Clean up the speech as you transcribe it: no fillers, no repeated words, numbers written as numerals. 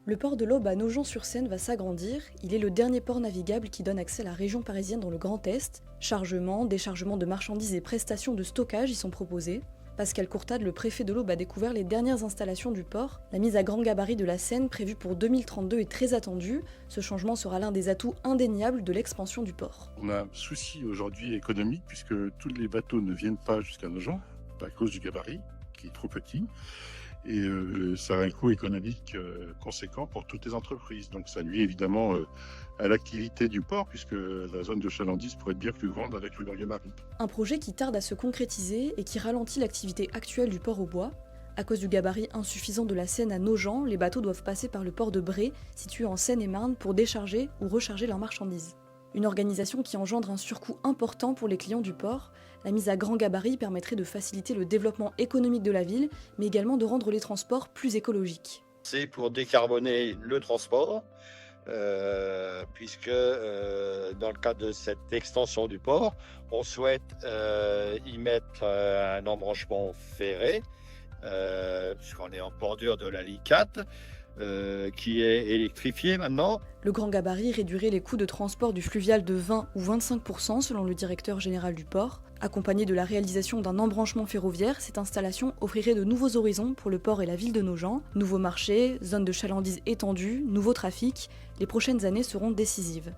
Le port de l'Aube à Nogent-sur-Seine va s'agrandir. Il est le dernier port navigable qui donne accès à la région parisienne dans le Grand Est. Chargement, déchargement de marchandises et prestations de stockage y sont proposés. Pascal Courtade, le préfet de l'Aube, a découvert les dernières installations du port. La mise à grand gabarit de la Seine, prévue pour 2032, est très attendue. Ce changement sera l'un des atouts indéniables de l'expansion du port. On a un souci aujourd'hui économique puisque tous les bateaux ne viennent pas jusqu'à Nogent à cause du gabarit qui est trop petit. Et ça a un coût économique conséquent pour toutes les entreprises. Donc ça nuit évidemment à l'activité du port, puisque la zone de chalandise pourrait être bien plus grande avec le grand gabarit. Un projet qui tarde à se concrétiser et qui ralentit l'activité actuelle du port au bois. À cause du gabarit insuffisant de la Seine à Nogent, les bateaux doivent passer par le port de Bray, situé en Seine-et-Marne, pour décharger ou recharger leurs marchandises. Une organisation qui engendre un surcoût important pour les clients du port. La mise à grand gabarit permettrait de faciliter le développement économique de la ville, mais également de rendre les transports plus écologiques. C'est pour décarboner le transport, puisque dans le cadre de cette extension du port, on souhaite y mettre un embranchement ferré, puisqu'on est en bordure de la ligne 4, qui est électrifié maintenant. Le grand gabarit réduirait les coûts de transport du fluvial de 20 ou 25% selon le directeur général du port. Accompagné de la réalisation d'un embranchement ferroviaire, cette installation offrirait de nouveaux horizons pour le port et la ville de Nogent. Nouveaux marchés, zones de chalandise étendues, nouveaux trafics, les prochaines années seront décisives.